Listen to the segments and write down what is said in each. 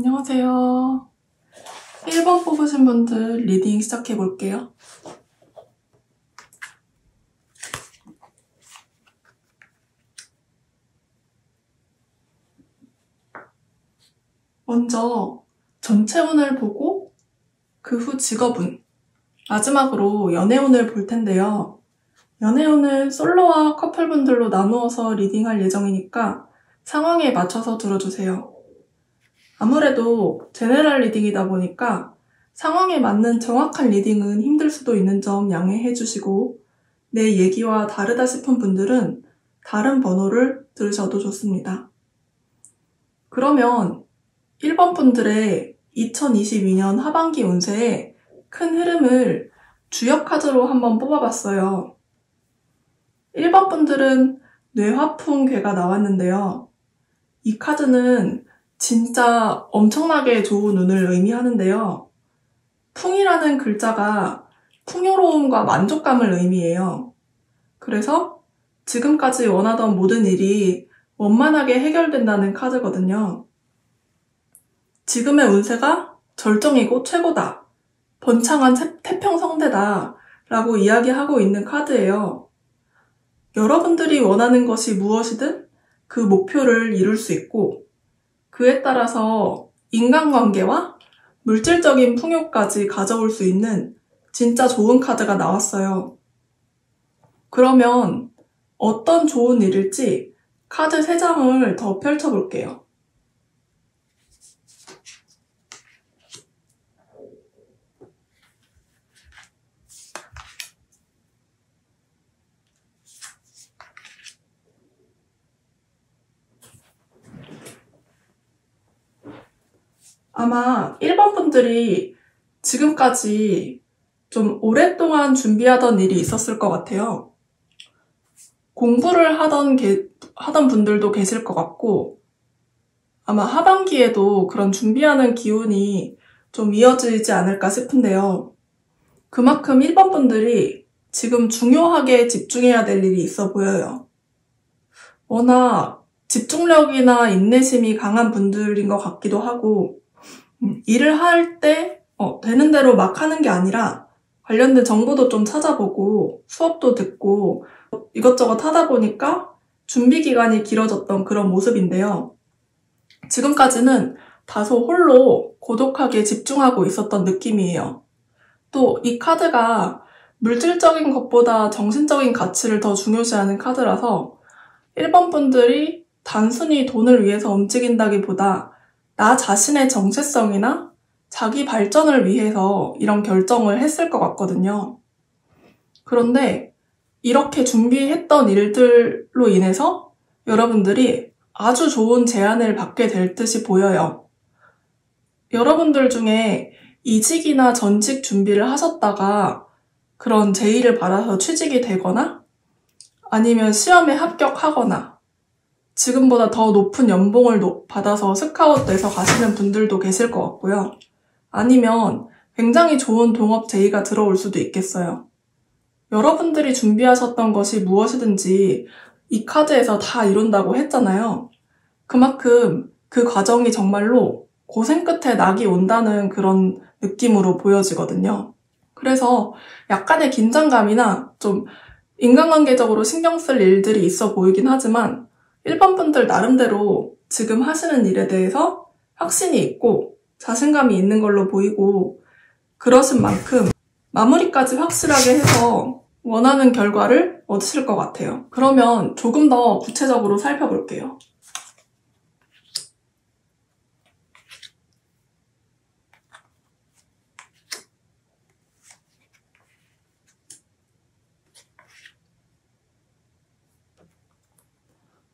안녕하세요. 1번 뽑으신 분들 리딩 시작해 볼게요. 먼저 전체 운을 보고 그 후 직업운, 마지막으로 연애운을 볼 텐데요. 연애운은 솔로와 커플분들로 나누어서 리딩할 예정이니까 상황에 맞춰서 들어주세요. 아무래도 제네럴 리딩이다 보니까 상황에 맞는 정확한 리딩은 힘들 수도 있는 점 양해해 주시고, 내 얘기와 다르다 싶은 분들은 다른 번호를 들으셔도 좋습니다. 그러면 1번 분들의 2022년 하반기 운세의 큰 흐름을 주역 카드로 한번 뽑아봤어요. 1번 분들은 뇌화풍괴가 나왔는데요. 이 카드는 진짜 엄청나게 좋은 운을 의미하는데요. 풍이라는 글자가 풍요로움과 만족감을 의미해요. 그래서 지금까지 원하던 모든 일이 원만하게 해결된다는 카드거든요. 지금의 운세가 절정이고 최고다, 번창한 태평성대다 라고 이야기하고 있는 카드예요. 여러분들이 원하는 것이 무엇이든 그 목표를 이룰 수 있고, 그에 따라서 인간관계와 물질적인 풍요까지 가져올 수 있는 진짜 좋은 카드가 나왔어요. 그러면 어떤 좋은 일일지 카드 3장을 더 펼쳐볼게요. 아마 1번 분들이 지금까지 좀 오랫동안 준비하던 일이 있었을 것 같아요. 공부를 하던 분들도 계실 것 같고, 아마 하반기에도 그런 준비하는 기운이 좀 이어지지 않을까 싶은데요. 그만큼 1번 분들이 지금 중요하게 집중해야 될 일이 있어 보여요. 워낙 집중력이나 인내심이 강한 분들인 것 같기도 하고, 일을 할 때 되는 대로 막 하는 게 아니라 관련된 정보도 좀 찾아보고 수업도 듣고 이것저것 하다 보니까 준비 기간이 길어졌던 그런 모습인데요. 지금까지는 다소 홀로 고독하게 집중하고 있었던 느낌이에요. 또 이 카드가 물질적인 것보다 정신적인 가치를 더 중요시하는 카드라서 1번 분들이 단순히 돈을 위해서 움직인다기보다 나 자신의 정체성이나 자기 발전을 위해서 이런 결정을 했을 것 같거든요. 그런데 이렇게 준비했던 일들로 인해서 여러분들이 아주 좋은 제안을 받게 될 듯이 보여요. 여러분들 중에 이직이나 전직 준비를 하셨다가 그런 제의를 받아서 취직이 되거나 아니면 시험에 합격하거나 지금보다 더 높은 연봉을 받아서 스카웃돼서 가시는 분들도 계실 것 같고요. 아니면 굉장히 좋은 동업 제의가 들어올 수도 있겠어요. 여러분들이 준비하셨던 것이 무엇이든지 이 카드에서 다 이룬다고 했잖아요. 그만큼 그 과정이 정말로 고생 끝에 낙이 온다는 그런 느낌으로 보여지거든요. 그래서 약간의 긴장감이나 좀 인간관계적으로 신경 쓸 일들이 있어 보이긴 하지만 1번 분들 나름대로 지금 하시는 일에 대해서 확신이 있고 자신감이 있는 걸로 보이고, 그러신 만큼 마무리까지 확실하게 해서 원하는 결과를 얻으실 것 같아요. 그러면 조금 더 구체적으로 살펴볼게요.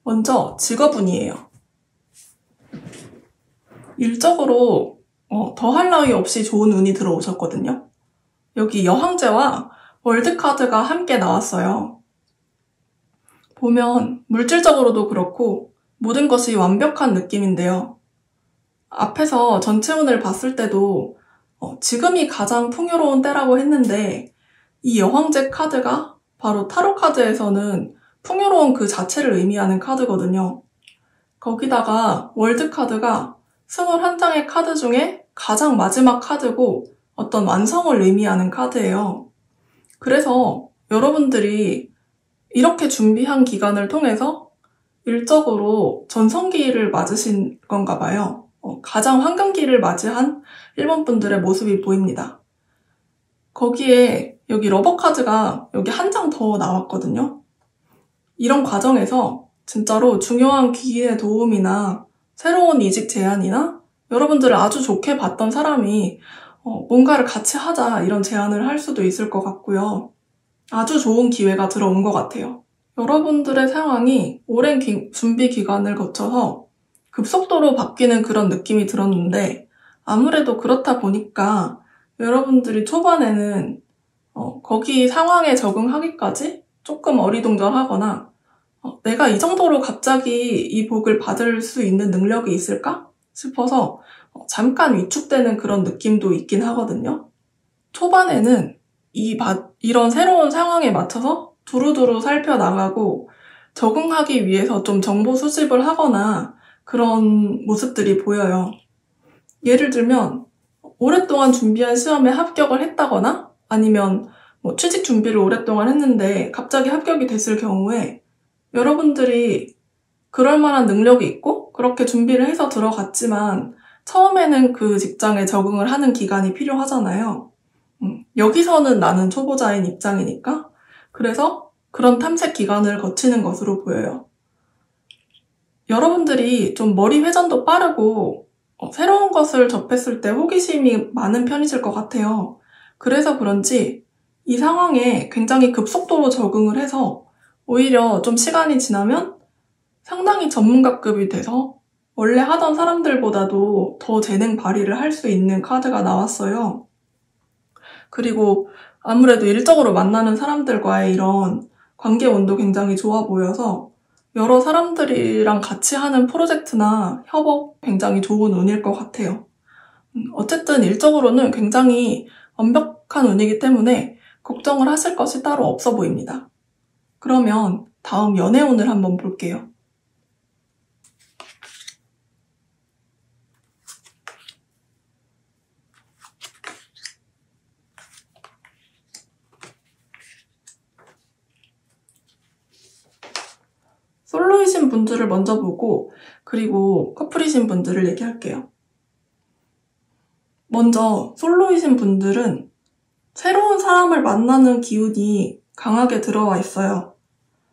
먼저 직업운이에요. 일적으로 더할 나위 없이 좋은 운이 들어오셨거든요. 여기 여황제와 월드카드가 함께 나왔어요. 보면 물질적으로도 그렇고 모든 것이 완벽한 느낌인데요. 앞에서 전체 운을 봤을 때도 지금이 가장 풍요로운 때라고 했는데, 이 여황제 카드가 바로 타로 카드에서는 풍요로운 그 자체를 의미하는 카드거든요. 거기다가 월드 카드가 21장의 카드 중에 가장 마지막 카드고 어떤 완성을 의미하는 카드예요. 그래서 여러분들이 이렇게 준비한 기간을 통해서 일적으로 전성기를 맞으신 건가 봐요. 가장 황금기를 맞이한 1번 분들의 모습이 보입니다. 거기에 여기 러버 카드가 여기 한 장 더 나왔거든요. 이런 과정에서 진짜로 중요한 기회의 도움이나 새로운 이직 제안이나 여러분들을 아주 좋게 봤던 사람이 뭔가를 같이 하자 이런 제안을 할 수도 있을 것 같고요. 아주 좋은 기회가 들어온 것 같아요. 여러분들의 상황이 오랜 준비 기간을 거쳐서 급속도로 바뀌는 그런 느낌이 들었는데 아무래도 그렇다 보니까 여러분들이 초반에는 거기 상황에 적응하기까지 조금 어리둥절하거나 내가 이 정도로 갑자기 이 복을 받을 수 있는 능력이 있을까 싶어서 잠깐 위축되는 그런 느낌도 있긴 하거든요. 초반에는 이런 새로운 상황에 맞춰서 두루두루 살펴나가고 적응하기 위해서 좀 정보 수집을 하거나 그런 모습들이 보여요. 예를 들면 오랫동안 준비한 시험에 합격을 했다거나 아니면 취직 준비를 오랫동안 했는데 갑자기 합격이 됐을 경우에 여러분들이 그럴 만한 능력이 있고 그렇게 준비를 해서 들어갔지만 처음에는 그 직장에 적응을 하는 기간이 필요하잖아요. 여기서는 나는 초보자인 입장이니까 그래서 그런 탐색 기간을 거치는 것으로 보여요. 여러분들이 좀 머리 회전도 빠르고 새로운 것을 접했을 때 호기심이 많은 편이실 것 같아요. 그래서 그런지 이 상황에 굉장히 급속도로 적응을 해서 오히려 좀 시간이 지나면 상당히 전문가급이 돼서 원래 하던 사람들보다도 더 재능 발휘를 할 수 있는 카드가 나왔어요. 그리고 아무래도 일적으로 만나는 사람들과의 이런 관계 운도 굉장히 좋아 보여서 여러 사람들이랑 같이 하는 프로젝트나 협업 굉장히 좋은 운일 것 같아요. 어쨌든 일적으로는 굉장히 완벽한 운이기 때문에 걱정을 하실 것이 따로 없어 보입니다. 그러면 다음 연애운을 한번 볼게요. 솔로이신 분들을 먼저 보고 그리고 커플이신 분들을 얘기할게요. 먼저 솔로이신 분들은 새로운 사람을 만나는 기운이 강하게 들어와 있어요.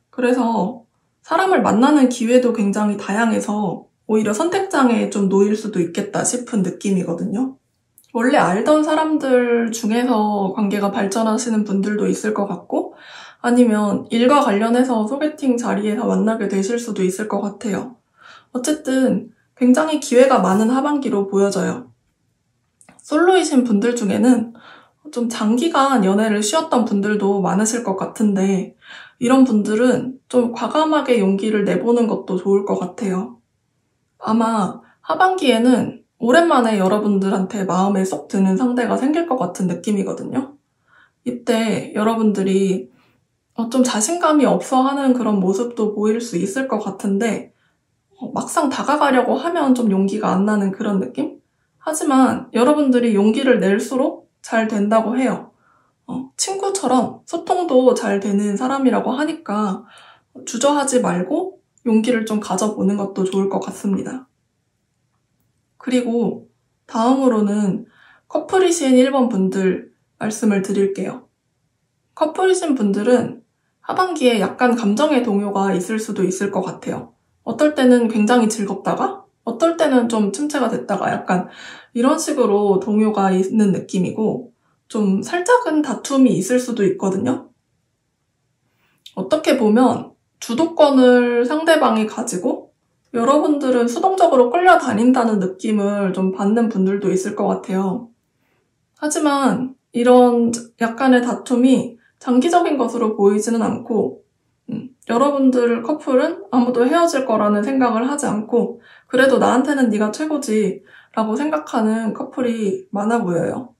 그래서 사람을 만나는 기회도 굉장히 다양해서 오히려 선택장애에 좀 놓일 수도 있겠다 싶은 느낌이거든요. 원래 알던 사람들 중에서 관계가 발전하시는 분들도 있을 것 같고 아니면 일과 관련해서 소개팅 자리에서 만나게 되실 수도 있을 것 같아요. 어쨌든 굉장히 기회가 많은 하반기로 보여져요. 솔로이신 분들 중에는 좀 장기간 연애를 쉬었던 분들도 많으실 것 같은데 이런 분들은 좀 과감하게 용기를 내보는 것도 좋을 것 같아요. 아마 하반기에는 오랜만에 여러분들한테 마음에 쏙 드는 상대가 생길 것 같은 느낌이거든요. 이때 여러분들이 좀 자신감이 없어 하는 그런 모습도 보일 수 있을 것 같은데 막상 다가가려고 하면 좀 용기가 안 나는 그런 느낌? 하지만 여러분들이 용기를 낼수록 잘 된다고 해요. 친구처럼 소통도 잘 되는 사람이라고 하니까 주저하지 말고 용기를 좀 가져보는 것도 좋을 것 같습니다. 그리고 다음으로는 커플이신 1번 분들 말씀을 드릴게요. 커플이신 분들은 하반기에 약간 감정의 동요가 있을 수도 있을 것 같아요. 어떨 때는 굉장히 즐겁다가 어떨 때는 좀 침체가 됐다가 약간 이런 식으로 동요가 있는 느낌이고 좀 살짝은 다툼이 있을 수도 있거든요. 어떻게 보면 주도권을 상대방이 가지고 여러분들은 수동적으로 끌려다닌다는 느낌을 좀 받는 분들도 있을 것 같아요. 하지만 이런 약간의 다툼이 장기적인 것으로 보이지는 않고 여러분들 커플은 아무도 헤어질 거라는 생각을 하지 않고 그래도 나한테는 네가 최고지 라고 생각하는 커플이 많아 보여요.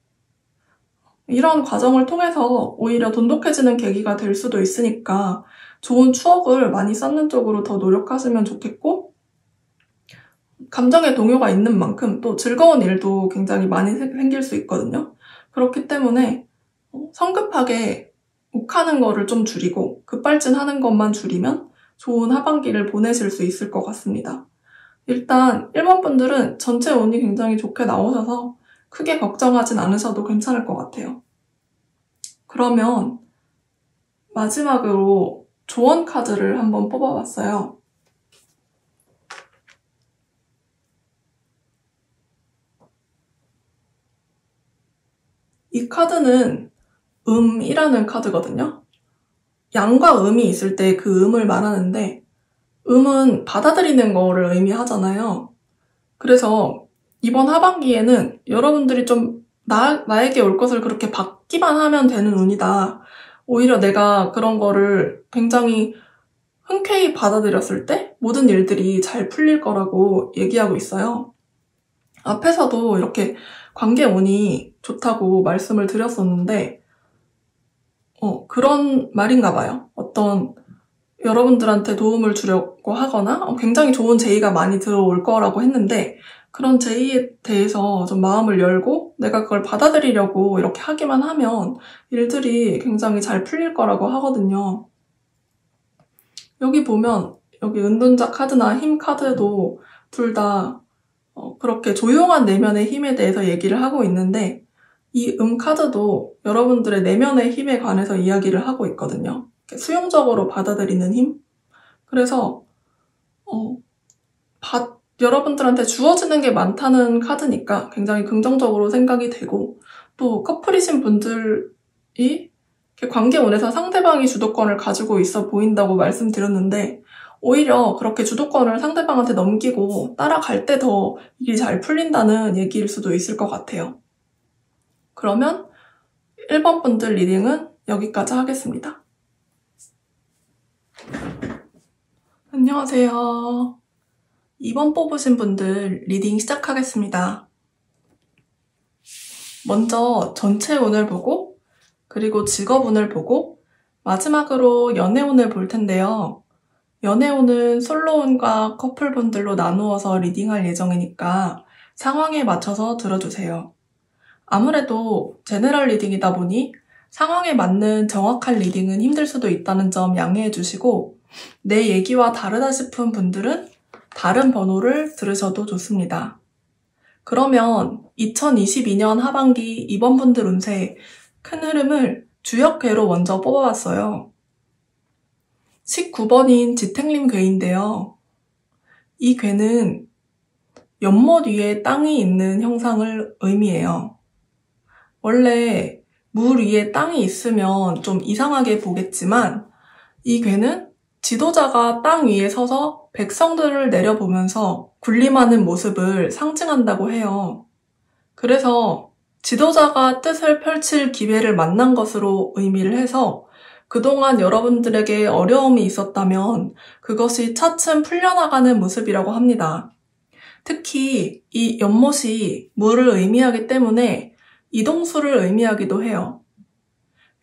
이런 과정을 통해서 오히려 돈독해지는 계기가 될 수도 있으니까 좋은 추억을 많이 쌓는 쪽으로 더 노력하시면 좋겠고 감정의 동요가 있는 만큼 또 즐거운 일도 굉장히 많이 생길 수 있거든요. 그렇기 때문에 성급하게 욱하는 거를 좀 줄이고 급발진하는 것만 줄이면 좋은 하반기를 보내실 수 있을 것 같습니다. 일단 1번 분들은 전체 운이 굉장히 좋게 나오셔서 크게 걱정하진 않으셔도 괜찮을 것 같아요. 그러면 마지막으로 조언 카드를 한번 뽑아봤어요. 이 카드는 음이라는 카드거든요. 양과 음이 있을 때 그 음을 말하는데 음은 받아들이는 거를 의미하잖아요. 그래서 이번 하반기에는 여러분들이 좀 나에게 올 것을 그렇게 받기만 하면 되는 운이다. 오히려 내가 그런 거를 굉장히 흔쾌히 받아들였을 때 모든 일들이 잘 풀릴 거라고 얘기하고 있어요. 앞에서도 이렇게 관계 운이 좋다고 말씀을 드렸었는데 그런 말인가 봐요. 어떤 여러분들한테 도움을 주려고 하거나 굉장히 좋은 제의가 많이 들어올 거라고 했는데 그런 제의에 대해서 좀 마음을 열고 내가 그걸 받아들이려고 이렇게 하기만 하면 일들이 굉장히 잘 풀릴 거라고 하거든요. 여기 보면 여기 은둔자 카드나 힘 카드도 둘 다 그렇게 조용한 내면의 힘에 대해서 얘기를 하고 있는데 이 카드도 여러분들의 내면의 힘에 관해서 이야기를 하고 있거든요. 수용적으로 받아들이는 힘? 그래서 여러분들한테 주어지는 게 많다는 카드니까 굉장히 긍정적으로 생각이 되고 또 커플이신 분들이 관계운에서 상대방이 주도권을 가지고 있어 보인다고 말씀드렸는데 오히려 그렇게 주도권을 상대방한테 넘기고 따라갈 때 더 일이 잘 풀린다는 얘기일 수도 있을 것 같아요. 그러면 1번 분들 리딩은 여기까지 하겠습니다. 안녕하세요. 2번 뽑으신 분들 리딩 시작하겠습니다. 먼저 전체 운을 보고 그리고 직업운을 보고 마지막으로 연애운을 볼 텐데요. 연애운은 솔로운과 커플분들로 나누어서 리딩할 예정이니까 상황에 맞춰서 들어주세요. 아무래도 제너럴 리딩이다 보니 상황에 맞는 정확한 리딩은 힘들 수도 있다는 점 양해해 주시고 내 얘기와 다르다 싶은 분들은 다른 번호를 들으셔도 좋습니다. 그러면 2022년 하반기 2번 분들 운세 큰 흐름을 주역괴로 먼저 뽑아봤어요. 19번인 지택림 괴인데요. 이 괴는 연못 위에 땅이 있는 형상을 의미해요. 원래 물 위에 땅이 있으면 좀 이상하게 보겠지만 이 괴는 지도자가 땅 위에 서서 백성들을 내려보면서 군림하는 모습을 상징한다고 해요. 그래서 지도자가 뜻을 펼칠 기회를 만난 것으로 의미를 해서 그동안 여러분들에게 어려움이 있었다면 그것이 차츰 풀려나가는 모습이라고 합니다. 특히 이 연못이 물을 의미하기 때문에 이동수를 의미하기도 해요.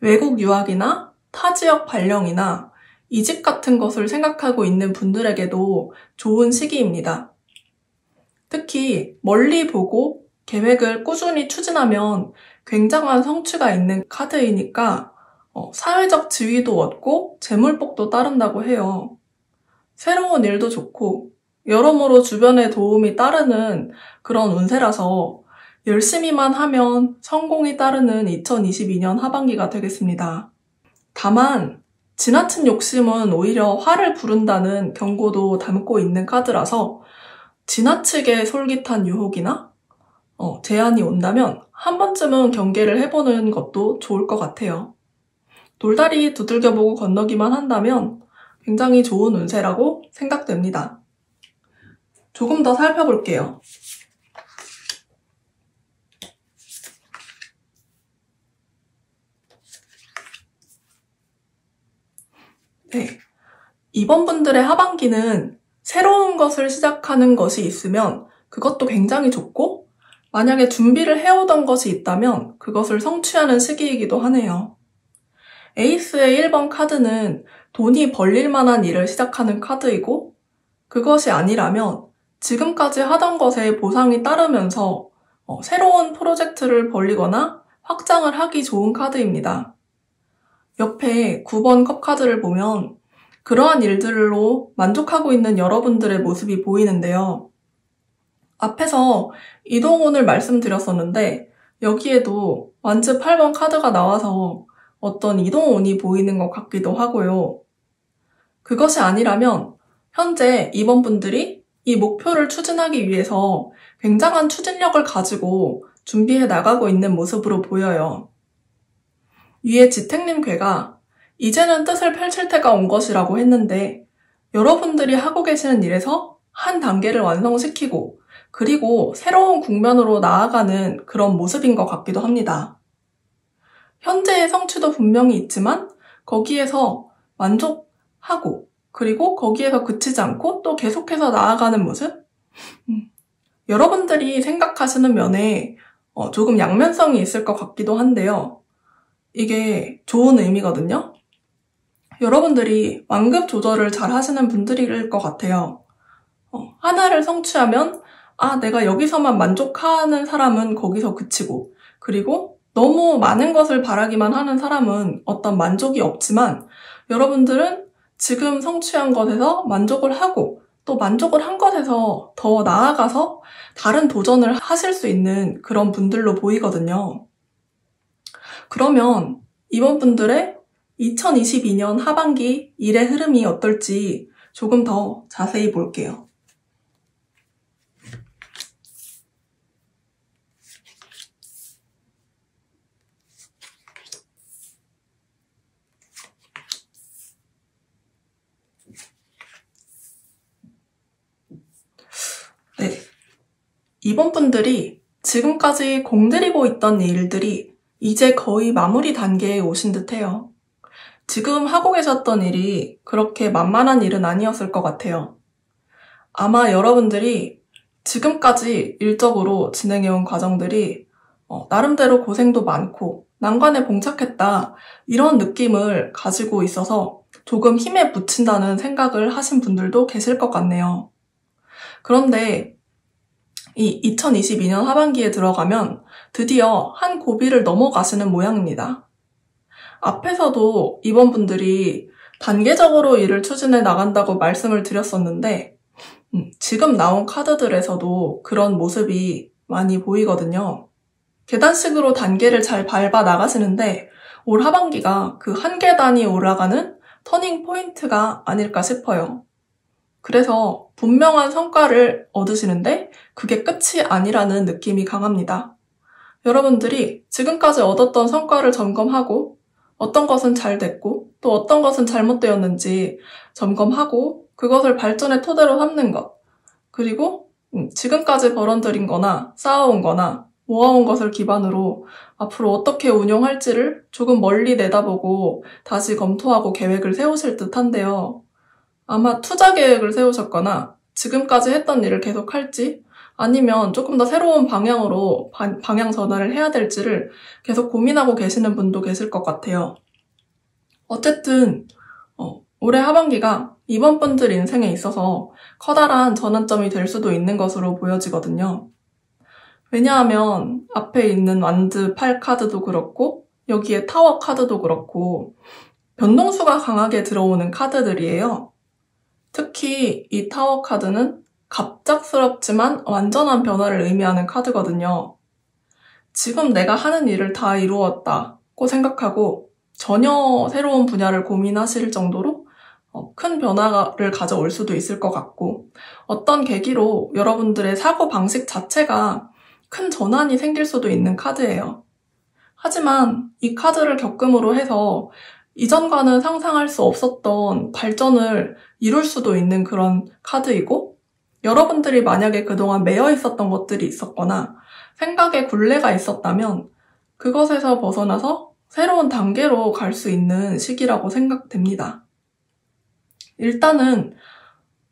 외국 유학이나 타 지역 발령이나 이직 같은 것을 생각하고 있는 분들에게도 좋은 시기입니다. 특히 멀리 보고 계획을 꾸준히 추진하면 굉장한 성취가 있는 카드이니까 사회적 지위도 얻고 재물복도 따른다고 해요. 새로운 일도 좋고 여러모로 주변의 도움이 따르는 그런 운세라서 열심히만 하면 성공이 따르는 2022년 하반기가 되겠습니다. 다만 지나친 욕심은 오히려 화를 부른다는 경고도 담고 있는 카드라서 지나치게 솔깃한 유혹이나 제안이 온다면 한 번쯤은 경계를 해보는 것도 좋을 것 같아요. 돌다리 두들겨보고 건너기만 한다면 굉장히 좋은 운세라고 생각됩니다. 조금 더 살펴볼게요. 네, 이번 분들의 하반기는 새로운 것을 시작하는 것이 있으면 그것도 굉장히 좋고 만약에 준비를 해오던 것이 있다면 그것을 성취하는 시기이기도 하네요. 에이스의 1번 카드는 돈이 벌릴 만한 일을 시작하는 카드이고 그것이 아니라면 지금까지 하던 것에 보상이 따르면서 새로운 프로젝트를 벌리거나 확장을 하기 좋은 카드입니다. 옆에 9번 컵 카드를 보면 그러한 일들로 만족하고 있는 여러분들의 모습이 보이는데요. 앞에서 이동운을 말씀드렸었는데 여기에도 완즈 8번 카드가 나와서 어떤 이동운이 보이는 것 같기도 하고요. 그것이 아니라면 현재 이번 분들이 이 목표를 추진하기 위해서 굉장한 추진력을 가지고 준비해 나가고 있는 모습으로 보여요. 위에 지택님 괴가 이제는 뜻을 펼칠 때가 온 것이라고 했는데 여러분들이 하고 계시는 일에서 한 단계를 완성시키고 그리고 새로운 국면으로 나아가는 그런 모습인 것 같기도 합니다. 현재의 성취도 분명히 있지만 거기에서 만족하고 그리고 거기에서 그치지 않고 또 계속해서 나아가는 모습? 여러분들이 생각하시는 면에 조금 양면성이 있을 것 같기도 한데요. 이게 좋은 의미거든요. 여러분들이 완급 조절을 잘 하시는 분들일 것 같아요. 하나를 성취하면 내가 여기서만 만족하는 사람은 거기서 그치고 그리고 너무 많은 것을 바라기만 하는 사람은 어떤 만족이 없지만 여러분들은 지금 성취한 것에서 만족을 하고 또 만족을 한 것에서 더 나아가서 다른 도전을 하실 수 있는 그런 분들로 보이거든요. 그러면 이번 분들의 2022년 하반기 일의 흐름이 어떨지 조금 더 자세히 볼게요. 네, 이번 분들이 지금까지 공들이고 있던 일들이 이제 거의 마무리 단계에 오신 듯해요. 지금 하고 계셨던 일이 그렇게 만만한 일은 아니었을 것 같아요. 아마 여러분들이 지금까지 일적으로 진행해온 과정들이 나름대로 고생도 많고 난관에 봉착했다 이런 느낌을 가지고 있어서 조금 힘에 부친다는 생각을 하신 분들도 계실 것 같네요. 그런데 이 2022년 하반기에 들어가면 드디어 한 고비를 넘어가시는 모양입니다. 앞에서도 이번 분들이 단계적으로 일을 추진해 나간다고 말씀을 드렸었는데 지금 나온 카드들에서도 그런 모습이 많이 보이거든요. 계단식으로 단계를 잘 밟아 나가시는데 올 하반기가 그 한 계단이 올라가는 터닝 포인트가 아닐까 싶어요. 그래서 분명한 성과를 얻으시는데 그게 끝이 아니라는 느낌이 강합니다. 여러분들이 지금까지 얻었던 성과를 점검하고 어떤 것은 잘 됐고 또 어떤 것은 잘못되었는지 점검하고 그것을 발전의 토대로 삼는 것 그리고 지금까지 벌어들인 거나 쌓아온 거나 모아온 것을 기반으로 앞으로 어떻게 운용할지를 조금 멀리 내다보고 다시 검토하고 계획을 세우실 듯한데요. 아마 투자 계획을 세우셨거나 지금까지 했던 일을 계속 할지 아니면 조금 더 새로운 방향으로 방향 전환을 해야 될지를 계속 고민하고 계시는 분도 계실 것 같아요. 어쨌든 올해 하반기가 이번 분들 인생에 있어서 커다란 전환점이 될 수도 있는 것으로 보여지거든요. 왜냐하면 앞에 있는 완즈 8 카드도 그렇고 여기에 타워 카드도 그렇고 변동수가 강하게 들어오는 카드들이에요. 특히 이 타워 카드는 갑작스럽지만 완전한 변화를 의미하는 카드거든요. 지금 내가 하는 일을 다 이루었다고 생각하고 전혀 새로운 분야를 고민하실 정도로 큰 변화를 가져올 수도 있을 것 같고 어떤 계기로 여러분들의 사고방식 자체가 큰 전환이 생길 수도 있는 카드예요. 하지만 이 카드를 겪음으로 해서 이전과는 상상할 수 없었던 발전을 이룰 수도 있는 그런 카드이고 여러분들이 만약에 그동안 매여 있었던 것들이 있었거나 생각에 굴레가 있었다면 그것에서 벗어나서 새로운 단계로 갈 수 있는 시기라고 생각됩니다. 일단은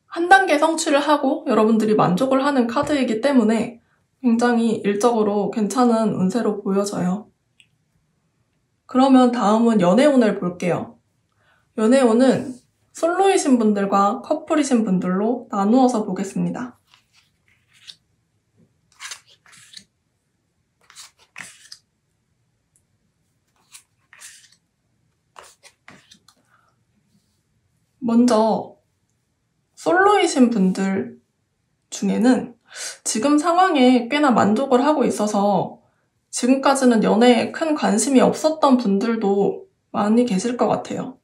한 단계 성취를 하고 여러분들이 만족을 하는 카드이기 때문에 굉장히 일적으로 괜찮은 운세로 보여져요. 그러면 다음은 연애운을 볼게요. 연애운은 솔로이신 분들과 커플이신 분들로 나누어서 보겠습니다. 먼저 솔로이신 분들 중에는 지금 상황에 꽤나 만족을 하고 있어서 지금까지는 연애에 큰 관심이 없었던 분들도 많이 계실 것 같아요.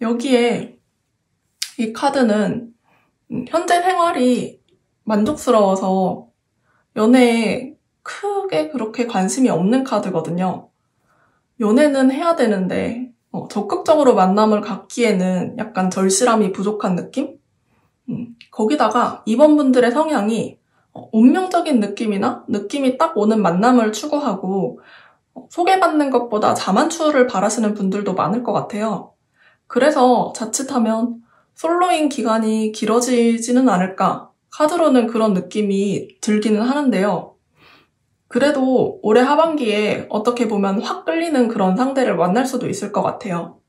여기에 이 카드는 현재 생활이 만족스러워서 연애에 크게 그렇게 관심이 없는 카드거든요. 연애는 해야 되는데 적극적으로 만남을 갖기에는 약간 절실함이 부족한 느낌? 거기다가 이번 분들의 성향이 운명적인 느낌이나 느낌이 딱 오는 만남을 추구하고 소개받는 것보다 자만추를 바라시는 분들도 많을 것 같아요. 그래서 자칫하면 솔로인 기간이 길어지지는 않을까, 카드로는 그런 느낌이 들기는 하는데요. 그래도 올해 하반기에 어떻게 보면 확 끌리는 그런 상대를 만날 수도 있을 것 같아요.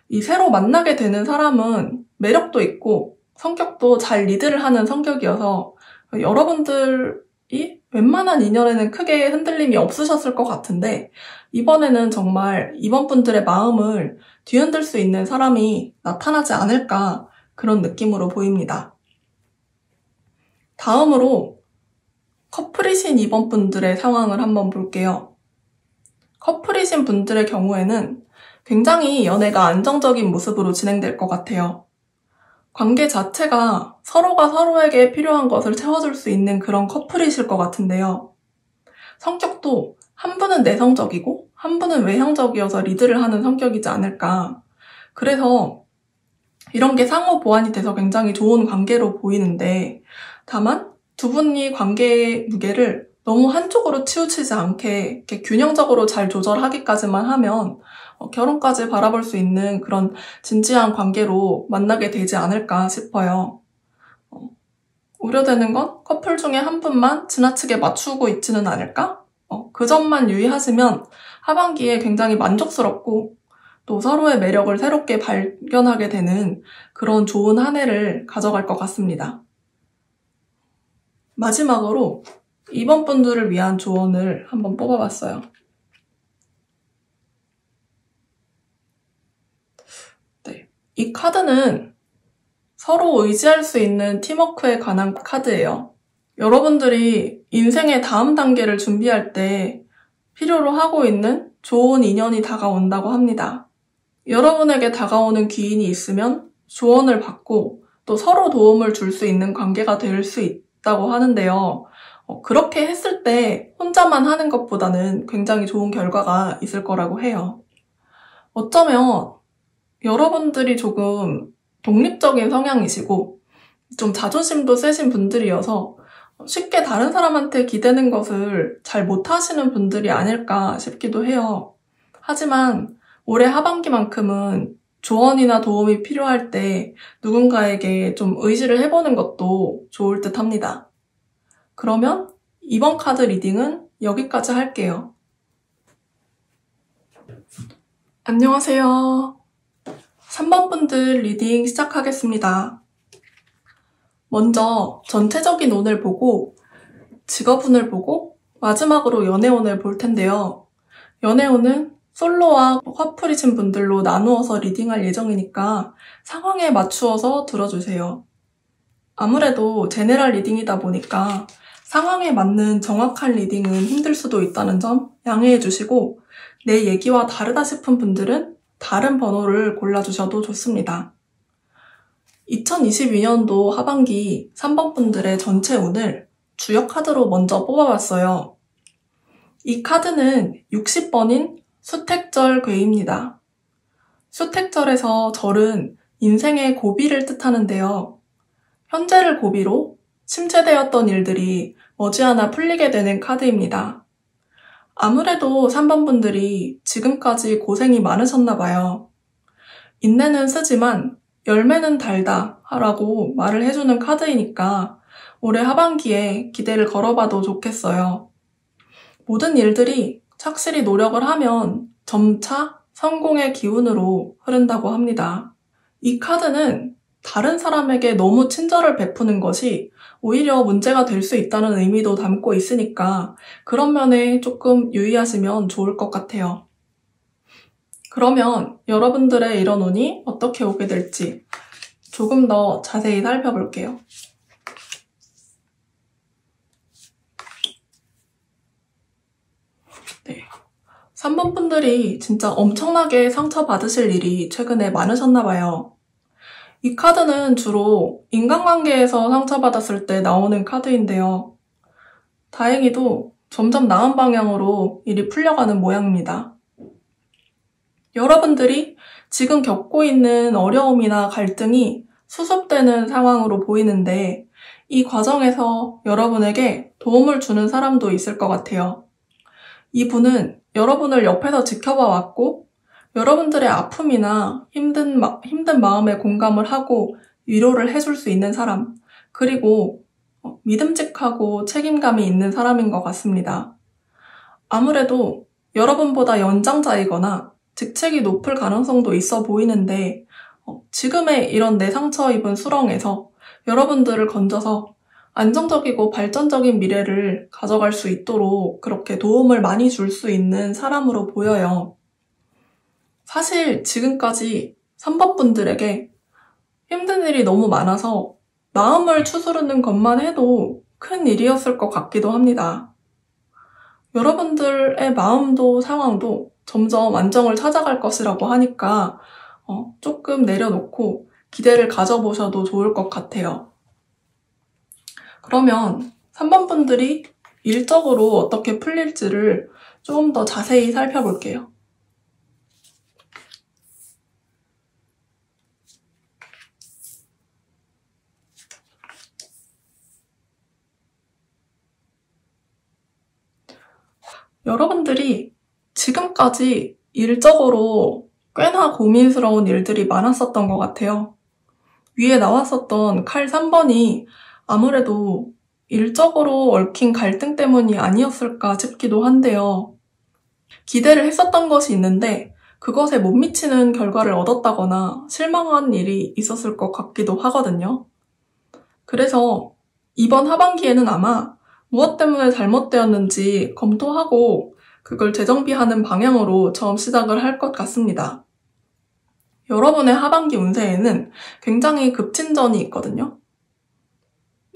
이 새로 만나게 되는 사람은 매력도 있고 성격도 잘 리드를 하는 성격이어서 여러분들이 웬만한 인연에는 크게 흔들림이 없으셨을 것 같은데 이번에는 정말 이번 분들의 마음을 뒤흔들 수 있는 사람이 나타나지 않을까 그런 느낌으로 보입니다. 다음으로 커플이신 이번 분들의 상황을 한번 볼게요. 커플이신 분들의 경우에는 굉장히 연애가 안정적인 모습으로 진행될 것 같아요. 관계 자체가 서로가 서로에게 필요한 것을 채워줄 수 있는 그런 커플이실 것 같은데요. 성격도 한 분은 내성적이고 한 분은 외향적이어서 리드를 하는 성격이지 않을까. 그래서 이런 게 상호 보완이 돼서 굉장히 좋은 관계로 보이는데 다만 두 분이 관계의 무게를 너무 한쪽으로 치우치지 않게 이렇게 균형적으로 잘 조절하기까지만 하면 결혼까지 바라볼 수 있는 그런 진지한 관계로 만나게 되지 않을까 싶어요. 우려되는 건 커플 중에 한 분만 지나치게 맞추고 있지는 않을까? 그 점만 유의하시면 하반기에 굉장히 만족스럽고 또 서로의 매력을 새롭게 발견하게 되는 그런 좋은 한 해를 가져갈 것 같습니다. 마지막으로 이번 분들을 위한 조언을 한번 뽑아봤어요. 네, 이 카드는 서로 의지할 수 있는 팀워크에 관한 카드예요. 여러분들이 인생의 다음 단계를 준비할 때 필요로 하고 있는 좋은 인연이 다가온다고 합니다. 여러분에게 다가오는 귀인이 있으면 조언을 받고 또 서로 도움을 줄 수 있는 관계가 될 수 있다고 하는데요. 그렇게 했을 때 혼자만 하는 것보다는 굉장히 좋은 결과가 있을 거라고 해요. 어쩌면 여러분들이 조금 독립적인 성향이시고 좀 자존심도 세신 분들이어서 쉽게 다른 사람한테 기대는 것을 잘 못하시는 분들이 아닐까 싶기도 해요. 하지만 올해 하반기만큼은 조언이나 도움이 필요할 때 누군가에게 좀 의지를 해보는 것도 좋을 듯 합니다. 그러면 이번 카드 리딩은 여기까지 할게요. 안녕하세요. 3번 분들 리딩 시작하겠습니다. 먼저 전체적인 운을 보고 직업운을 보고 마지막으로 연애운을 볼 텐데요. 연애운은 솔로와 커플이신 분들로 나누어서 리딩할 예정이니까 상황에 맞추어서 들어주세요. 아무래도 제네럴 리딩이다 보니까 상황에 맞는 정확한 리딩은 힘들 수도 있다는 점 양해해 주시고 내 얘기와 다르다 싶은 분들은 다른 번호를 골라주셔도 좋습니다. 2022년도 하반기 3번 분들의 전체 운을 주역 카드로 먼저 뽑아봤어요. 이 카드는 60번인 수택절 괴입니다. 수택절에서 절은 인생의 고비를 뜻하는데요. 현재를 고비로 침체되었던 일들이 머지않아 풀리게 되는 카드입니다. 아무래도 3번 분들이 지금까지 고생이 많으셨나 봐요. 인내는 쓰지만 열매는 달다 라고 말을 해주는 카드이니까 올해 하반기에 기대를 걸어봐도 좋겠어요. 모든 일들이 착실히 노력을 하면 점차 성공의 기운으로 흐른다고 합니다. 이 카드는 다른 사람에게 너무 친절을 베푸는 것이 오히려 문제가 될 수 있다는 의미도 담고 있으니까 그런 면에 조금 유의하시면 좋을 것 같아요. 그러면 여러분들의 이런 운이 어떻게 오게 될지 조금 더 자세히 살펴볼게요. 네. 3번 분들이 진짜 엄청나게 상처받으실 일이 최근에 많으셨나봐요. 이 카드는 주로 인간관계에서 상처받았을 때 나오는 카드인데요. 다행히도 점점 나은 방향으로 일이 풀려가는 모양입니다. 여러분들이 지금 겪고 있는 어려움이나 갈등이 수습되는 상황으로 보이는데 이 과정에서 여러분에게 도움을 주는 사람도 있을 것 같아요. 이분은 여러분을 옆에서 지켜봐 왔고 여러분들의 아픔이나 힘든 마음에 공감을 하고 위로를 해줄 수 있는 사람, 그리고 믿음직하고 책임감이 있는 사람인 것 같습니다. 아무래도 여러분보다 연장자이거나 직책이 높을 가능성도 있어 보이는데 지금의 이런 내 상처 입은 수렁에서 여러분들을 건져서 안정적이고 발전적인 미래를 가져갈 수 있도록 그렇게 도움을 많이 줄 수 있는 사람으로 보여요. 사실 지금까지 3번 분들에게 힘든 일이 너무 많아서 마음을 추스르는 것만 해도 큰 일이었을 것 같기도 합니다. 여러분들의 마음도 상황도 점점 안정을 찾아갈 것이라고 하니까 조금 내려놓고 기대를 가져보셔도 좋을 것 같아요. 그러면 3번 분들이 일적으로 어떻게 풀릴지를 조금 더 자세히 살펴볼게요. 여러분들이 지금까지 일적으로 꽤나 고민스러운 일들이 많았었던 것 같아요. 위에 나왔었던 칼 3번이 아무래도 일적으로 얽힌 갈등 때문이 아니었을까 싶기도 한데요. 기대를 했었던 것이 있는데 그것에 못 미치는 결과를 얻었다거나 실망한 일이 있었을 것 같기도 하거든요. 그래서 이번 하반기에는 아마 무엇 때문에 잘못되었는지 검토하고 그걸 재정비하는 방향으로 처음 시작을 할 것 같습니다. 여러분의 하반기 운세에는 굉장히 급진전이 있거든요.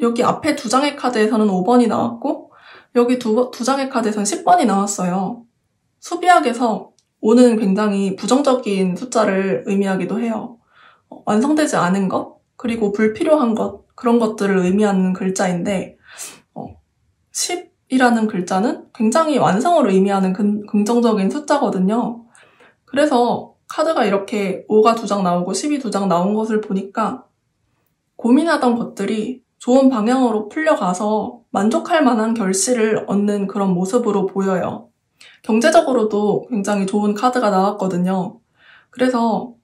여기 앞에 두 장의 카드에서는 5번이 나왔고 여기 두 장의 카드에서는 10번이 나왔어요. 수비학에서 5는 굉장히 부정적인 숫자를 의미하기도 해요. 완성되지 않은 것, 그리고 불필요한 것, 그런 것들을 의미하는 글자인데 10이라는 글자는 굉장히 완성을 의미하는 긍정적인 숫자거든요. 그래서 카드가 이렇게 5가 2장 나오고 10이 2장 나온 것을 보니까 고민하던 것들이 좋은 방향으로 풀려가서 만족할 만한 결실을 얻는 그런 모습으로 보여요. 경제적으로도 굉장히 좋은 카드가 나왔거든요. 그래서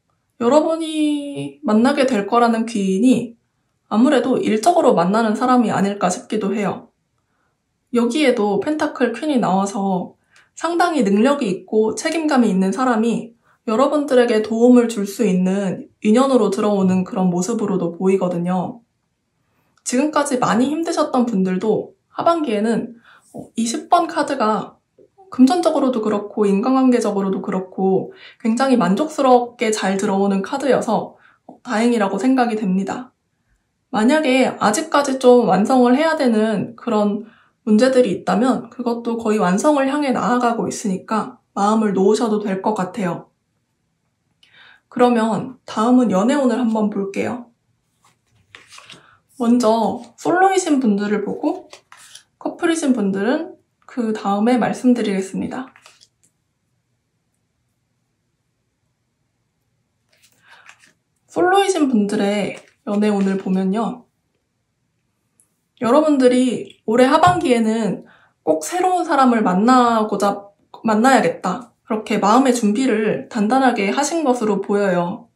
여러분이 만나게 될 거라는 귀인이 아무래도 일적으로 만나는 사람이 아닐까 싶기도 해요. 여기에도 펜타클 퀸이 나와서 상당히 능력이 있고 책임감이 있는 사람이 여러분들에게 도움을 줄 수 있는 인연으로 들어오는 그런 모습으로도 보이거든요. 지금까지 많이 힘드셨던 분들도 하반기에는 이 10번 카드가 금전적으로도 그렇고 인간관계적으로도 그렇고 굉장히 만족스럽게 잘 들어오는 카드여서 다행이라고 생각이 됩니다. 만약에 아직까지 좀 완성을 해야 되는 그런 문제들이 있다면 그것도 거의 완성을 향해 나아가고 있으니까 마음을 놓으셔도 될 것 같아요. 그러면 다음은 연애운을 한번 볼게요. 먼저 솔로이신 분들을 보고 커플이신 분들은 그 다음에 말씀드리겠습니다. 솔로이신 분들의 연애운을 보면요. 여러분들이 올해 하반기에는 꼭 새로운 사람을 만나야겠다. 그렇게 마음의 준비를 단단하게 하신 것으로 보여요.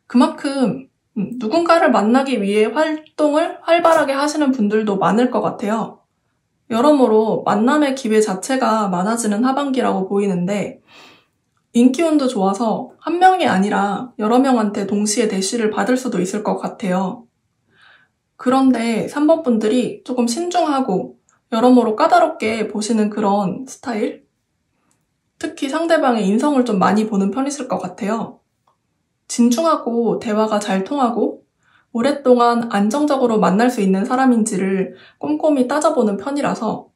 그만큼 누군가를 만나기 위해 활동을 활발하게 하시는 분들도 많을 것 같아요. 여러모로 만남의 기회 자체가 많아지는 하반기라고 보이는데 인기운도 좋아서 한 명이 아니라 여러 명한테 동시에 대시를 받을 수도 있을 것 같아요. 그런데 3번 분들이 조금 신중하고 여러모로 까다롭게 보시는 그런 스타일? 특히 상대방의 인성을 좀 많이 보는 편이실 것 같아요. 진중하고 대화가 잘 통하고 오랫동안 안정적으로 만날 수 있는 사람인지를 꼼꼼히 따져보는 편이라서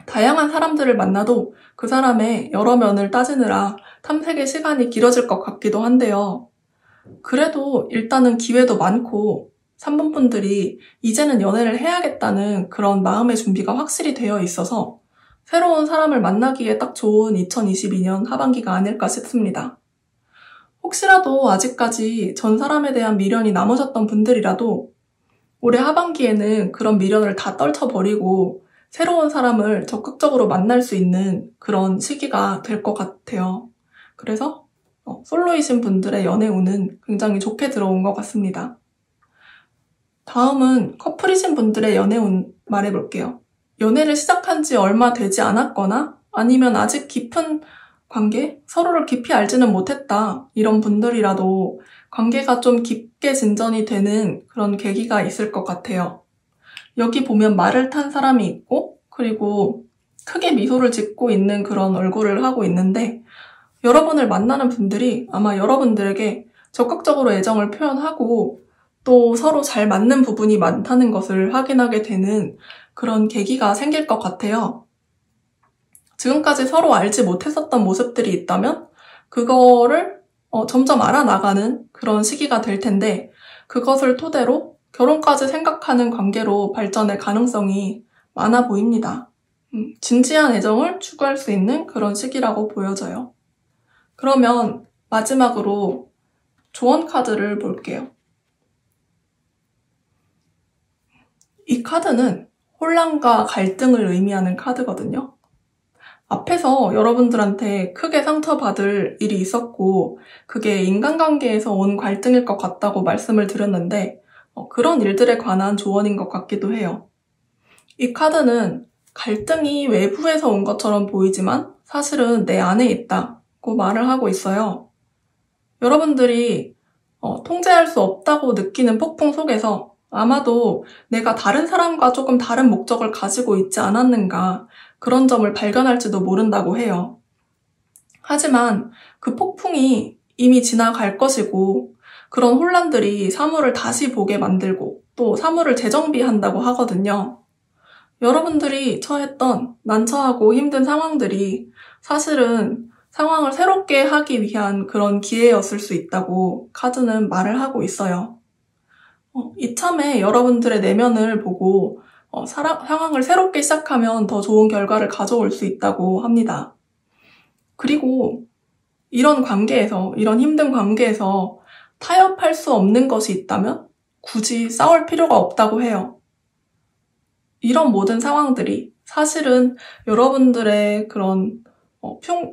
다양한 사람들을 만나도 그 사람의 여러 면을 따지느라 탐색의 시간이 길어질 것 같기도 한데요. 그래도 일단은 기회도 많고 3번 분들이 이제는 연애를 해야겠다는 그런 마음의 준비가 확실히 되어 있어서 새로운 사람을 만나기에 딱 좋은 2022년 하반기가 아닐까 싶습니다. 혹시라도 아직까지 전 사람에 대한 미련이 남으셨던 분들이라도 올해 하반기에는 그런 미련을 다 떨쳐버리고 새로운 사람을 적극적으로 만날 수 있는 그런 시기가 될 것 같아요. 그래서 솔로이신 분들의 연애 운은 굉장히 좋게 들어온 것 같습니다. 다음은 커플이신 분들의 연애 운 말해볼게요. 연애를 시작한 지 얼마 되지 않았거나 아니면 아직 깊은 관계, 서로를 깊이 알지는 못했다 이런 분들이라도 관계가 좀 깊게 진전이 되는 그런 계기가 있을 것 같아요. 여기 보면 말을 탄 사람이 있고 그리고 크게 미소를 짓고 있는 그런 얼굴을 하고 있는데 여러분을 만나는 분들이 아마 여러분들에게 적극적으로 애정을 표현하고 또 서로 잘 맞는 부분이 많다는 것을 확인하게 되는 그런 계기가 생길 것 같아요. 지금까지 서로 알지 못했었던 모습들이 있다면 그거를 점점 알아나가는 그런 시기가 될 텐데 그것을 토대로 결혼까지 생각하는 관계로 발전할 가능성이 많아 보입니다. 진지한 애정을 추구할 수 있는 그런 시기라고 보여져요. 그러면 마지막으로 조언 카드를 볼게요. 이 카드는 혼란과 갈등을 의미하는 카드거든요. 앞에서 여러분들한테 크게 상처받을 일이 있었고 그게 인간관계에서 온 갈등일 것 같다고 말씀을 드렸는데 그런 일들에 관한 조언인 것 같기도 해요. 이 카드는 갈등이 외부에서 온 것처럼 보이지만 사실은 내 안에 있다고 말을 하고 있어요. 여러분들이 통제할 수 없다고 느끼는 폭풍 속에서 아마도 내가 다른 사람과 조금 다른 목적을 가지고 있지 않았는가 그런 점을 발견할지도 모른다고 해요. 하지만 그 폭풍이 이미 지나갈 것이고 그런 혼란들이 사물을 다시 보게 만들고 또 사물을 재정비한다고 하거든요. 여러분들이 처했던 난처하고 힘든 상황들이 사실은 상황을 새롭게 하기 위한 그런 기회였을 수 있다고 카드는 말을 하고 있어요. 이참에 여러분들의 내면을 보고 상황을 새롭게 시작하면 더 좋은 결과를 가져올 수 있다고 합니다. 그리고 이런 관계에서, 이런 힘든 관계에서 타협할 수 없는 것이 있다면 굳이 싸울 필요가 없다고 해요. 이런 모든 상황들이 사실은 여러분들의 그런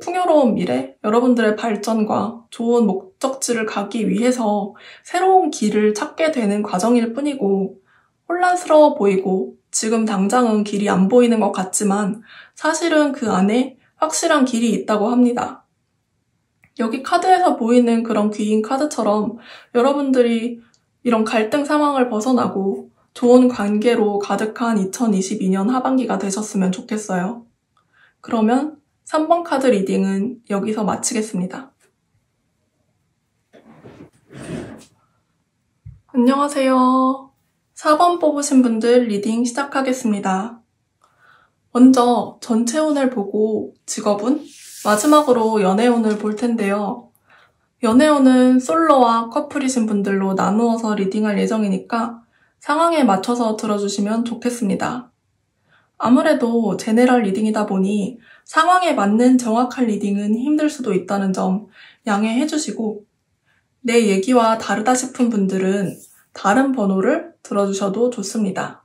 풍요로운 미래, 여러분들의 발전과 좋은 목적지를 가기 위해서 새로운 길을 찾게 되는 과정일 뿐이고 혼란스러워 보이고 지금 당장은 길이 안 보이는 것 같지만 사실은 그 안에 확실한 길이 있다고 합니다. 여기 카드에서 보이는 그런 귀인 카드처럼 여러분들이 이런 갈등 상황을 벗어나고 좋은 관계로 가득한 2022년 하반기가 되셨으면 좋겠어요. 그러면 3번 카드 리딩은 여기서 마치겠습니다. 안녕하세요. 4번 뽑으신 분들 리딩 시작하겠습니다. 먼저 전체 운을 보고 직업운, 마지막으로 연애운을 볼 텐데요. 연애운은 솔로와 커플이신 분들로 나누어서 리딩할 예정이니까 상황에 맞춰서 들어주시면 좋겠습니다. 아무래도 제네럴 리딩이다 보니 상황에 맞는 정확한 리딩은 힘들 수도 있다는 점 양해해 주시고 내 얘기와 다르다 싶은 분들은 다른 번호를 들어주셔도 좋습니다.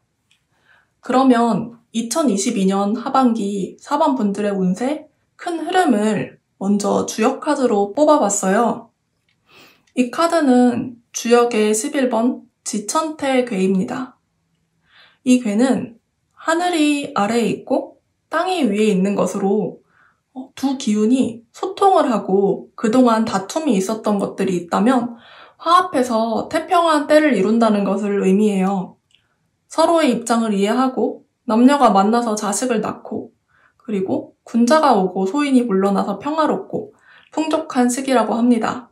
그러면 2022년 하반기 4번 분들의 운세 큰 흐름을 먼저 주역 카드로 뽑아봤어요. 이 카드는 주역의 11번 지천태 괴입니다. 이 괴는 하늘이 아래에 있고 땅이 위에 있는 것으로 두 기운이 소통을 하고 그동안 다툼이 있었던 것들이 있다면 화합해서 태평한 때를 이룬다는 것을 의미해요. 서로의 입장을 이해하고 남녀가 만나서 자식을 낳고 그리고 군자가 오고 소인이 물러나서 평화롭고 풍족한 시기라고 합니다.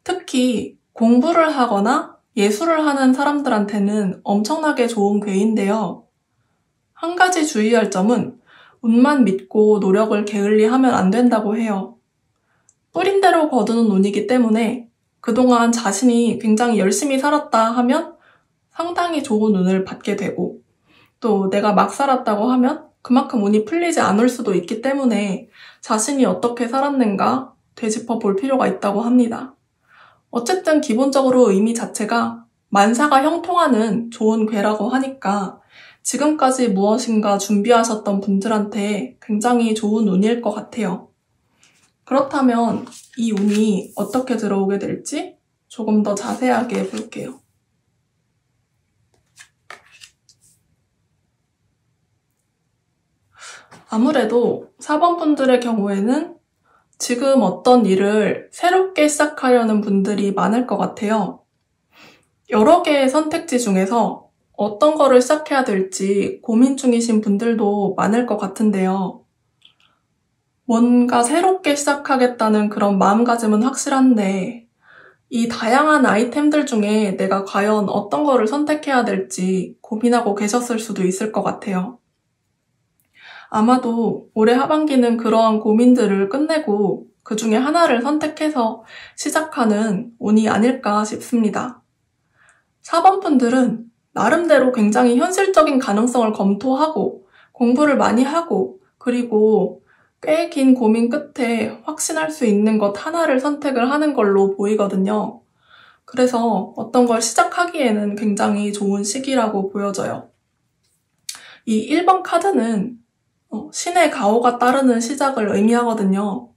특히 공부를 하거나 예술을 하는 사람들한테는 엄청나게 좋은 궤인데요. 한 가지 주의할 점은 운만 믿고 노력을 게을리하면 안 된다고 해요. 뿌린 대로 거두는 운이기 때문에 그동안 자신이 굉장히 열심히 살았다 하면 상당히 좋은 운을 받게 되고, 또 내가 막 살았다고 하면 그만큼 운이 풀리지 않을 수도 있기 때문에 자신이 어떻게 살았는가 되짚어 볼 필요가 있다고 합니다. 어쨌든 기본적으로 의미 자체가 만사가 형통하는 좋은 궤라고 하니까 지금까지 무엇인가 준비하셨던 분들한테 굉장히 좋은 운일 것 같아요. 그렇다면 이 운이 어떻게 들어오게 될지 조금 더 자세하게 볼게요. 아무래도 4번 분들의 경우에는 지금 어떤 일을 새롭게 시작하려는 분들이 많을 것 같아요. 여러 개의 선택지 중에서 어떤 거를 시작해야 될지 고민 중이신 분들도 많을 것 같은데요. 뭔가 새롭게 시작하겠다는 그런 마음가짐은 확실한데 이 다양한 아이템들 중에 내가 과연 어떤 거를 선택해야 될지 고민하고 계셨을 수도 있을 것 같아요. 아마도 올해 하반기는 그러한 고민들을 끝내고 그 중에 하나를 선택해서 시작하는 운이 아닐까 싶습니다. 4번 분들은 나름대로 굉장히 현실적인 가능성을 검토하고 공부를 많이 하고 그리고 꽤 긴 고민 끝에 확신할 수 있는 것 하나를 선택을 하는 걸로 보이거든요. 그래서 어떤 걸 시작하기에는 굉장히 좋은 시기라고 보여져요. 이 1번 카드는 신의 가호가 따르는 시작을 의미하거든요.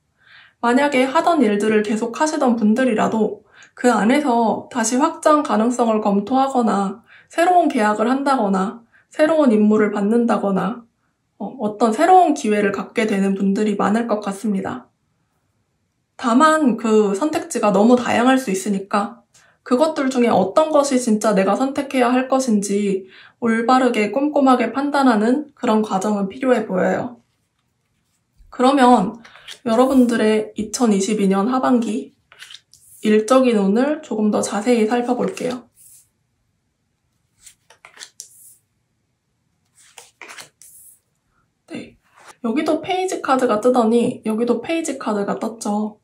만약에 하던 일들을 계속 하시던 분들이라도 그 안에서 다시 확장 가능성을 검토하거나 새로운 계약을 한다거나 새로운 임무를 받는다거나 어떤 새로운 기회를 갖게 되는 분들이 많을 것 같습니다. 다만 그 선택지가 너무 다양할 수 있으니까 그것들 중에 어떤 것이 진짜 내가 선택해야 할 것인지 올바르게 꼼꼼하게 판단하는 그런 과정은 필요해 보여요. 그러면 여러분들의 2022년 하반기 일적인 운을 조금 더 자세히 살펴볼게요. 네, 여기도 페이지 카드가 뜨더니 여기도 페이지 카드가 떴죠.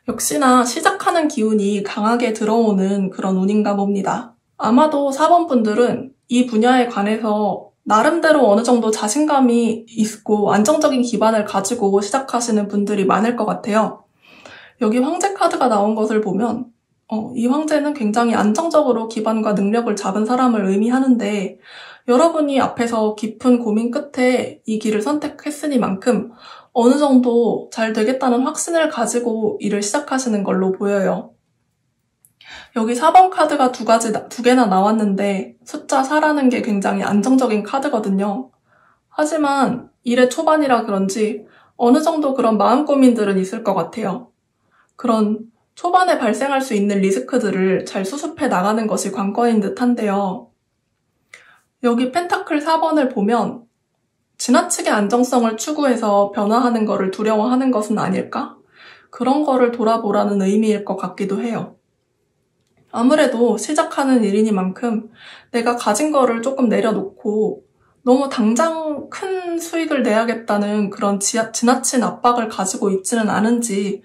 역시나 시작하는 기운이 강하게 들어오는 그런 운인가 봅니다. 아마도 4번 분들은 이 분야에 관해서 나름대로 어느 정도 자신감이 있고 안정적인 기반을 가지고 시작하시는 분들이 많을 것 같아요. 여기 황제 카드가 나온 것을 보면 이 황제는 굉장히 안정적으로 기반과 능력을 잡은 사람을 의미하는데 여러분이 앞에서 깊은 고민 끝에 이 길을 선택했으니만큼 어느 정도 잘 되겠다는 확신을 가지고 일을 시작하시는 걸로 보여요. 여기 4번 카드가 두 개나 나왔는데 숫자 4라는 게 굉장히 안정적인 카드거든요. 하지만 일의 초반이라 그런지 어느 정도 그런 마음 고민들은 있을 것 같아요. 그런 초반에 발생할 수 있는 리스크들을 잘 수습해 나가는 것이 관건인 듯한데요. 여기 펜타클 4번을 보면 지나치게 안정성을 추구해서 변화하는 거를 두려워하는 것은 아닐까? 그런 거를 돌아보라는 의미일 것 같기도 해요. 아무래도 시작하는 일이니만큼 내가 가진 거를 조금 내려놓고 너무 당장 큰 수익을 내야겠다는 그런 지나친 압박을 가지고 있지는 않은지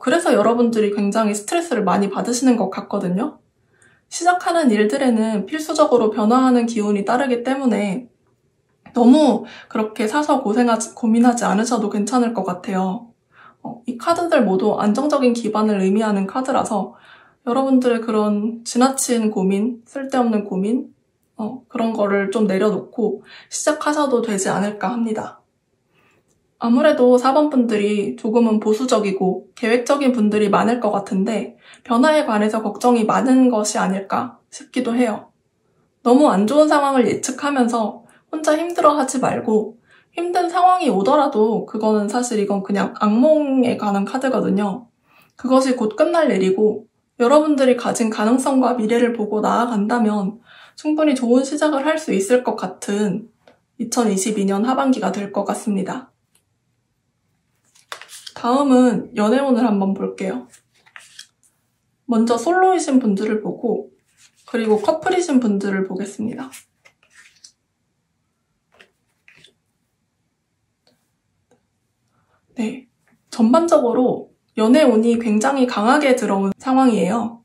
그래서 여러분들이 굉장히 스트레스를 많이 받으시는 것 같거든요. 시작하는 일들에는 필수적으로 변화하는 기운이 따르기 때문에 너무 그렇게 사서 고민하지 않으셔도 괜찮을 것 같아요. 이 카드들 모두 안정적인 기반을 의미하는 카드라서 여러분들의 그런 지나친 고민, 쓸데없는 고민, 그런 거를 좀 내려놓고 시작하셔도 되지 않을까 합니다. 아무래도 4번 분들이 조금은 보수적이고 계획적인 분들이 많을 것 같은데 변화에 관해서 걱정이 많은 것이 아닐까 싶기도 해요. 너무 안 좋은 상황을 예측하면서 혼자 힘들어하지 말고 힘든 상황이 오더라도 그거는 사실 이건 그냥 악몽에 관한 카드거든요. 그것이 곧 끝날 일이고 여러분들이 가진 가능성과 미래를 보고 나아간다면 충분히 좋은 시작을 할 수 있을 것 같은 2022년 하반기가 될 것 같습니다. 다음은 연애운을 한번 볼게요. 먼저 솔로이신 분들을 보고 그리고 커플이신 분들을 보겠습니다. 네, 전반적으로 연애운이 굉장히 강하게 들어온 상황이에요.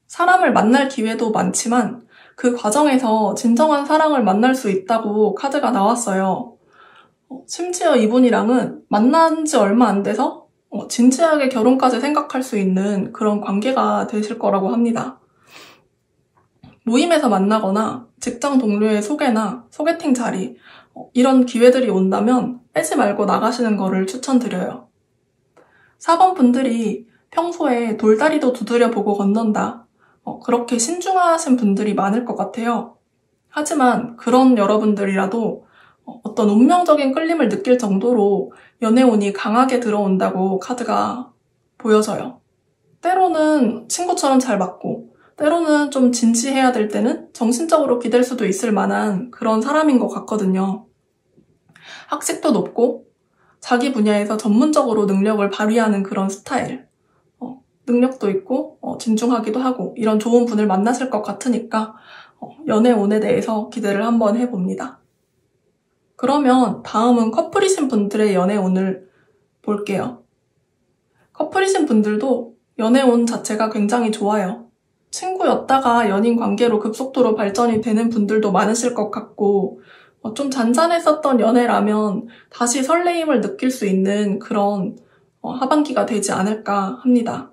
사람을 만날 기회도 많지만 그 과정에서 진정한 사랑을 만날 수 있다고 카드가 나왔어요. 심지어 이분이랑은 만난 지 얼마 안 돼서 진지하게 결혼까지 생각할 수 있는 그런 관계가 되실 거라고 합니다. 모임에서 만나거나 직장 동료의 소개나 소개팅 자리 이런 기회들이 온다면 빼지 말고 나가시는 거를 추천드려요. 4번 분들이 평소에 돌다리도 두드려 보고 건넌다. 그렇게 신중하신 분들이 많을 것 같아요. 하지만 그런 여러분들이라도 어떤 운명적인 끌림을 느낄 정도로 연애운이 강하게 들어온다고 카드가 보여져요. 때로는 친구처럼 잘 맞고 때로는 좀 진지해야 될 때는 정신적으로 기댈 수도 있을 만한 그런 사람인 것 같거든요. 학식도 높고 자기 분야에서 전문적으로 능력을 발휘하는 그런 스타일, 능력도 있고 진중하기도 하고 이런 좋은 분을 만나실 것 같으니까 연애운에 대해서 기대를 한번 해봅니다. 그러면 다음은 커플이신 분들의 연애운을 볼게요. 커플이신 분들도 연애운 자체가 굉장히 좋아요. 친구였다가 연인 관계로 급속도로 발전이 되는 분들도 많으실 것 같고 좀 잔잔했었던 연애라면 다시 설레임을 느낄 수 있는 그런 하반기가 되지 않을까 합니다.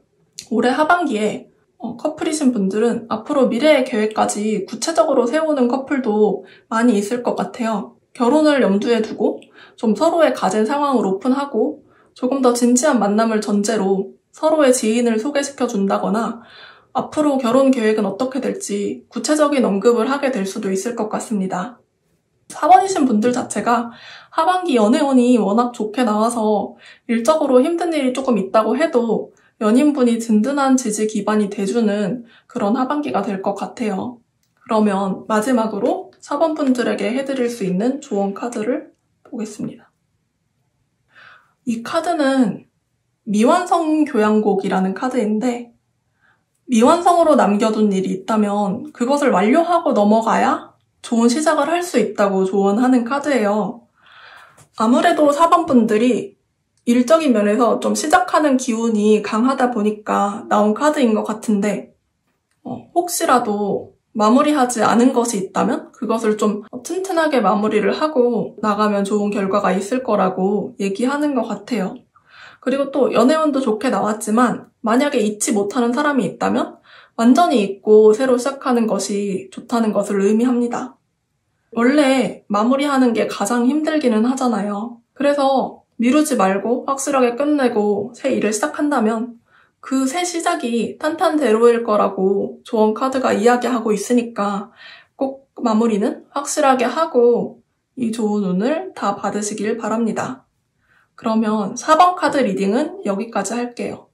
올해 하반기에 커플이신 분들은 앞으로 미래의 계획까지 구체적으로 세우는 커플도 많이 있을 것 같아요. 결혼을 염두에 두고 좀 서로의 가진 상황을 오픈하고 조금 더 진지한 만남을 전제로 서로의 지인을 소개시켜 준다거나 앞으로 결혼 계획은 어떻게 될지 구체적인 언급을 하게 될 수도 있을 것 같습니다. 4번이신 분들 자체가 하반기 연애운이 워낙 좋게 나와서 일적으로 힘든 일이 조금 있다고 해도 연인분이 든든한 지지 기반이 돼주는 그런 하반기가 될 것 같아요. 그러면 마지막으로 4번 분들에게 해드릴 수 있는 조언 카드를 보겠습니다. 이 카드는 미완성 교양곡이라는 카드인데 미완성으로 남겨둔 일이 있다면 그것을 완료하고 넘어가야 좋은 시작을 할 수 있다고 조언하는 카드예요. 아무래도 4번 분들이 일적인 면에서 좀 시작하는 기운이 강하다 보니까 나온 카드인 것 같은데 혹시라도 마무리하지 않은 것이 있다면 그것을 좀 튼튼하게 마무리를 하고 나가면 좋은 결과가 있을 거라고 얘기하는 것 같아요. 그리고 또 연애운도 좋게 나왔지만 만약에 잊지 못하는 사람이 있다면 완전히 잊고 새로 시작하는 것이 좋다는 것을 의미합니다. 원래 마무리하는 게 가장 힘들기는 하잖아요. 그래서 미루지 말고 확실하게 끝내고 새 일을 시작한다면 그 새 시작이 탄탄대로일 거라고 조언 카드가 이야기하고 있으니까 꼭 마무리는 확실하게 하고 이 좋은 운을 다 받으시길 바랍니다. 그러면 4번 카드 리딩은 여기까지 할게요.